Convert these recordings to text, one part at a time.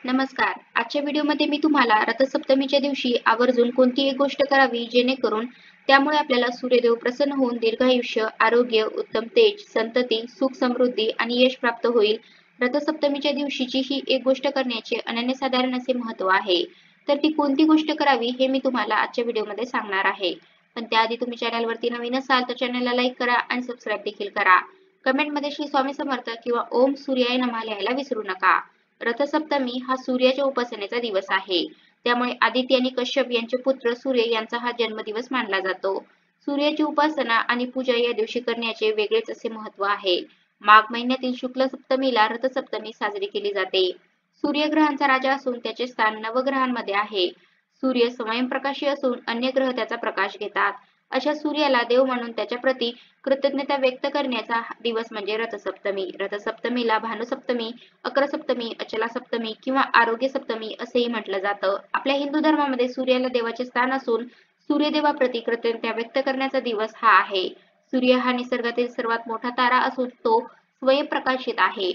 नमस्कार. आजच्या व्हिडिओमध्ये मी तुम्हाला रथसप्तमीच्या दिवशी आवर्जून कोणती एक गोष्ट करावी जेणेकरून त्यामुळे आपल्याला सूर्यदेव प्रसन्न होऊन दीर्घायुष्य, आरोग्य, उत्तम तेज, संतती, सुख समृद्धी आणि यश प्राप्त होईल. रथसप्तमीच्या दिवशीची ही एक गोष्ट करण्याचे अनन्यसाधारण असे महत्त्व आहे. तर ती कोणती गोष्ट करावी हे मी तुम्हाला आजच्या व्हिडिओमध्ये सांगणार आहे. पण त्याआधी तुम्ही चॅनलवरती नवीन असाल तर चॅनलला लाईक करा आणि सबस्क्राईब देखील करा. कमेंटमध्ये श्री स्वामी समर्थ किंवा ओम सूर्याय नमः लिहायला विसरू नका. रथसप्तमी हा सूर्याच्या उपासनेचा दिवस आहे. त्यामुळे आदित्य आणि कश्यप यांचे पुत्र सूर्य यांचा हा जन्मदिवस मानला जातो. सूर्याची उपासना आणि पूजा या दिवशी करण्याचे वेगळेच असे महत्त्व आहे. माघ महिन्यातील शुक्ल सप्तमीला रथसप्तमी साजरी केली जाते. सूर्यग्रहांचा राजा असून त्याचे स्थान नवग्रहांमध्ये आहे. सूर्य स्वयंप्रकाशी असून अन्य ग्रह त्याचा प्रकाश घेतात. अशा सूर्याला देव म्हणून त्याच्या प्रती कृतज्ञता व्यक्त करण्याचा दिवस म्हणजे रथसप्तमी. रथसप्तमीला भानुसप्तमी, अक्रसप्तमी, अचला सप्तमी किंवा आरोग्य सप्तमी असेही म्हटलं जातं. आपल्या हिंदू धर्मामध्ये सूर्याला देवाचे स्थान असून सूर्यदेवाप्रती कृतज्ञता व्यक्त करण्याचा दिवस हा आहे. सूर्य हा निसर्गातील सर्वात मोठा तारा असून तो स्वयंप्रकाशित आहे.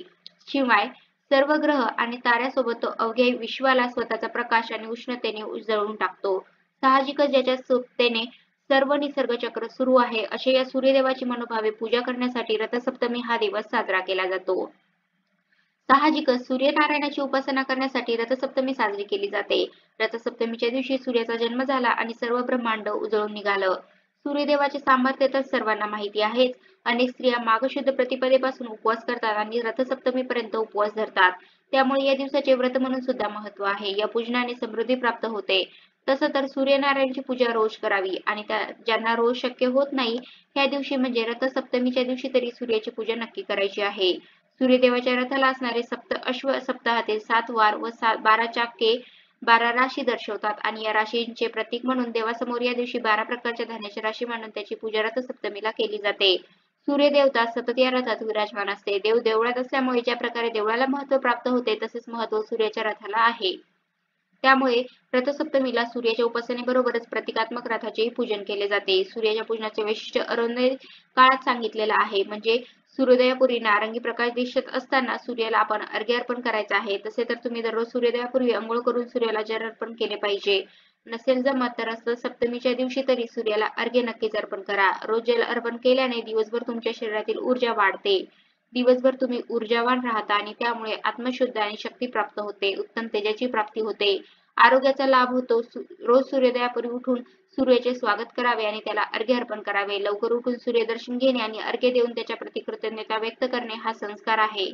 शिवाय सर्व ग्रह आणि ताऱ्यासोबत तो अवघ्या विश्वाला स्वतःचा प्रकाश आणि उष्णतेने उजळून टाकतो. साहजिकच ज्याच्या सोबतीने सर्व निसर्ग चक्र सुरू आहे अशा या सूर्यदेवाची मनोभावे पूजा करण्यासाठी रथसप्तमी हा दिवस साजरा केला जातो. साहजिकच सूर्यनारायणाची उपासना करण्यासाठी रथसप्तमी साजरी केली जाते. रथसप्तमीच्या दिवशी सूर्याचा जन्म झाला आणि सर्व ब्रह्मांड उजळून निघालं. सूर्यदेवाचे सामर्थ्य तर सर्वांना माहिती आहेच. अनेक स्त्रिया माघ शुद्ध प्रतिपदेपासून उपवास करतात आणि रथसप्तमीपर्यंत उपवास धरतात. त्यामुळे या दिवसाचे व्रत म्हणून सुद्धा महत्त्व आहे. या पूजनाने समृद्धी प्राप्त होते. तसं तर सूर्यनारायणाची पूजा रोज करावी आणि ज्यांना रोज शक्य होत नाही, ह्या दिवशी म्हणजे रथसप्तमीच्या दिवशी तरी सूर्याची पूजा नक्की करायची आहे. सूर्यदेवाच्या रथाला असणारे सप्त अश्व सप्ताहातील 7 वार व 12 चाके 12 राशी दर्शवतात आणि या राशींचे प्रतीक म्हणून देवासमोर या दिवशी 12 प्रकारच्या धान्याची राशी मांडून त्याची पूजा रथसप्तमीला केली जाते. सूर्यदेवता सतत या रथात विराजमान असते. देव देवळात असल्यामुळे ज्या प्रकारे देवळाला महत्त्व प्राप्त होते तसेच महत्त्व सूर्याच्या रथाला आहे. त्यामुळे रथसप्तमीला सूर्याच्या उपासनेबरोबरच प्रतिकात्मक रथाचेही पूजन केले जाते. सूर्याच्या पूजनाचे वैशिष्ट्य अरुंद काळात सांगितलेलं आहे. म्हणजे सूर्योदयापूर्वी नारंगी प्रकाश दिसत असताना सूर्याला आपण अर्घ्य अर्पण करायचं आहे. तसे तर तुम्ही दररोज सूर्योदयापूर्वी अंघोळ करून सूर्याला जल अर्पण केले पाहिजे. नसेल जमत तर सप्तमीच्या दिवशी तरी सूर्याला अर्घ्य नक्कीच अर्पण करा. रोज जल अर्पण केल्याने दिवसभर तुमच्या शरीरातील ऊर्जा वाढते. दिवसभर तुम्ही ऊर्जावान राहता आणि त्यामुळे आत्मशुद्ध आणि शक्ती प्राप्त होते. उत्तम तेजाची प्राप्ती होते. आरोग्याचा लाभ होतो. रोज सूर्योदयापूर्वी उठून सूर्याचे स्वागत करावे आणि त्याला अर्घ्य अर्पण करावे. लवकर उठून सूर्यदर्शन घेणे आणि अर्घ्य देऊन त्याच्या प्रती कृतज्ञता व्यक्त करणे हा संस्कार आहे.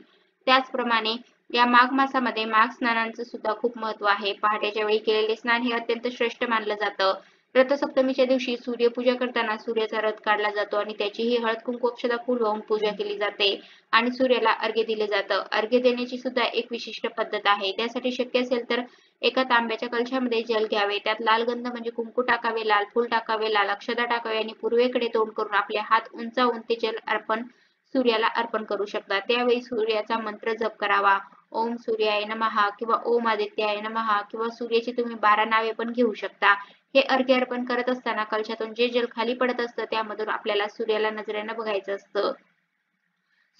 त्याचप्रमाणे या माघ मासामध्ये माघ स्नानांचं सुद्धा खूप महत्त्व आहे. पहाटेच्या वेळी केलेले स्नान हे अत्यंत श्रेष्ठ मानलं जातं. रथसप्तमीच्या दिवशी सूर्यपूजा करताना सूर्याचा रथ काढला जातो आणि त्याचीही हळद कुंकू अक्षता फूल वाहून पूजा केली जाते आणि सूर्याला अर्घ्य दिले जातं. अर्घ्य देण्याची सुद्धा एक विशिष्ट पद्धत आहे. त्यासाठी शक्य असेल तर एका तांब्याच्या कलशामध्ये जल घ्यावे. त्यात लाल गंध म्हणजे कुंकू टाकावे, लाल फूल टाकावे, लाल अक्षता टाकावे आणि पूर्वेकडे तोंड करून आपले हात उंचावून ते जल अर्पण सूर्याला अर्पण करू शकता. त्यावेळी सूर्याचा मंत्र जप करावा. ओम सूर्याय नमः किंवा ओम आदित्याय नमः किंवा सूर्याची तुम्ही 12 नावे पण घेऊ शकता. हे अर्घ्य अर्पण करत असताना कलशातून जे जल खाली पडत असतं त्यामधून आपल्याला सूर्याला नजरेनं बघायचं असतं.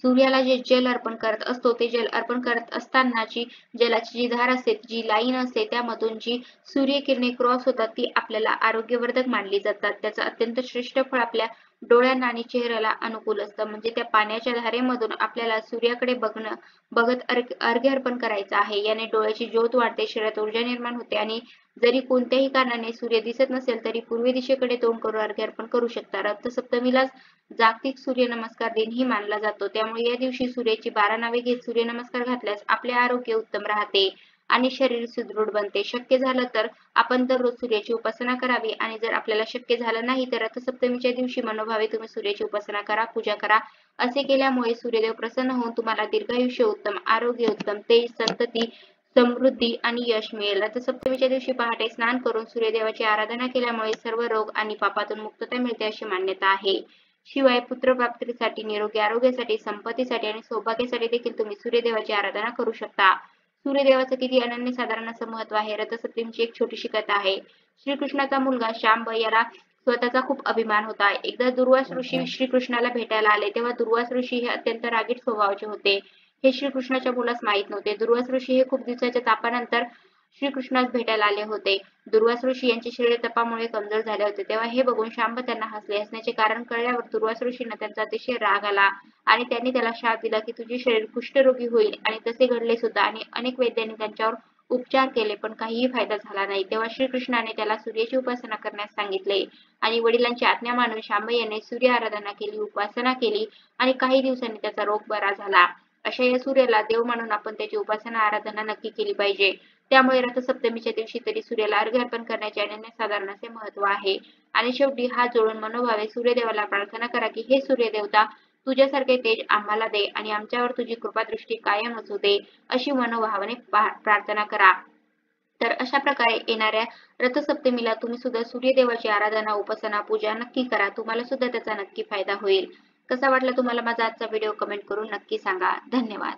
सूर्याला जे जल अर्पण करत असतो ते जल अर्पण करत असतानाची जलाची जी धार असते, जी लाईन असते त्यामधून जी सूर्यकिरणे क्रॉस होतात ती आपल्याला आरोग्यवर्धक मानली जातात. त्याचं अत्यंत श्रेष्ठ फळ आपल्या डोळ्यांना आणि चेहऱ्याला अनुकूल असतं. म्हणजे त्या पाण्याच्या धारेमधून आपल्याला सूर्याकडे बघत अर्घ्य अर्पण करायचं आहे. याने डोळ्याची ज्योत वाढते, शरीरात ऊर्जा निर्माण होते आणि जरी कोणत्याही कारणाने सूर्य दिसत नसेल तरी पूर्व दिशेकडे तोंड करून अर्घ्य अर्पण करू शकता. रथसप्तमीला जागतिक सूर्यनमस्कार दिनही मानला जातो. त्यामुळे या दिवशी सूर्याची 12 नावे घेत सूर्यनमस्कार घातल्यास आपले आरोग्य उत्तम राहते आणि शरीर सुदृढ बनते. शक्य झालं तर आपण दररोज सूर्याची उपासना करावी आणि जर आपल्याला शक्य झालं नाही तर रथसप्तमीच्या दिवशी मनोभावे तुम्ही सूर्याची उपासना करा, पूजा करा. असे केल्यामुळे सूर्यदेव प्रसन्न होऊन तुम्हाला दीर्घायुष्य, उत्तम आरोग्य, उत्तम तेज, संतती, समृद्धी आणि यश मिळेल. रथसप्तमीच्या दिवशी पहाटे स्नान करून सूर्यदेवाची आराधना केल्यामुळे सर्व रोग आणि पापातून मुक्तता मिळते अशी मान्यता आहे. शिवाय पुत्रप्राप्तीसाठी, निरोगी आरोग्यासाठी, संपत्तीसाठी आणि सौभाग्यासाठी देखील तुम्ही सूर्यदेवाची आराधना करू शकता. सूर्यदेवाचं किती अनन्यसाधारण असं महत्त्व आहे. रथसप्तमीची एक छोटीशी कथा आहे. श्रीकृष्णाचा मुलगा शांब याला स्वतःचा खूप अभिमान होता. एकदा दुर्वास ऋषी श्रीकृष्णाला भेटायला आले तेव्हा दुर्वास ऋषी हे अत्यंत रागीट स्वभावाचे होते. हे श्रीकृष्णाच्या मुलास माहीत नव्हते. दुर्वास ऋषी हे खूप दिवसाच्या तापानंतर श्रीकृष्णास भेटायला आले होते. दुर्वास ऋषी यांचे शरीर तपामुळे कमजोर झाले होते. तेव्हा हे बघून शांब त्यांना हसले. हसण्याचे कारण कळल्यावर दुर्वास ऋषींना त्यांचा अतिशय राग आला आणि त्यांनी त्याला शाप दिला की तुझे शरीर कुष्ठरोगी होईल. आणि तसे घडले सुद्धा आणि अनेक वैद्यांनी त्यांच्यावर उपचार केले पण काहीही फायदा झाला नाही. तेव्हा श्रीकृष्णाने त्याला सूर्याची उपासना करण्यास सांगितले आणि वडिलांची आज्ञा मानून शांब याने सूर्य आराधना केली, उपासना केली आणि काही दिवसांनी त्याचा रोग बरा झाला. अशा या सूर्याला देव मानून आपण त्याची उपासना आराधना नक्की केली पाहिजे. त्यामुळे रथसप्तमीच्या दिवशी तरी सूर्याला अर्घ्य अर्पण करण्याचे अनन्यसाधारण असे महत्त्व आहे. आणि शेवटी हात जोडून मनोभावे सूर्यदेवाला प्रार्थना करा की हे सूर्यदेवता तुझ्यासारखे तेज आम्हाला दे आणि आमच्यावर तुझी कृपादृष्टी कायम असू दे अशी मनोभावाने प्रार्थना करा. तर अशा प्रकारे येणाऱ्या रथसप्तमीला तुम्ही सुद्धा सूर्यदेवाची आराधना, उपासना, पूजा नक्की करा. तुम्हाला सुद्धा त्याचा नक्की फायदा होईल. कसा वाटला तुम्हाला माझा आजचा व्हिडिओ कमेंट करून नक्की सांगा. धन्यवाद.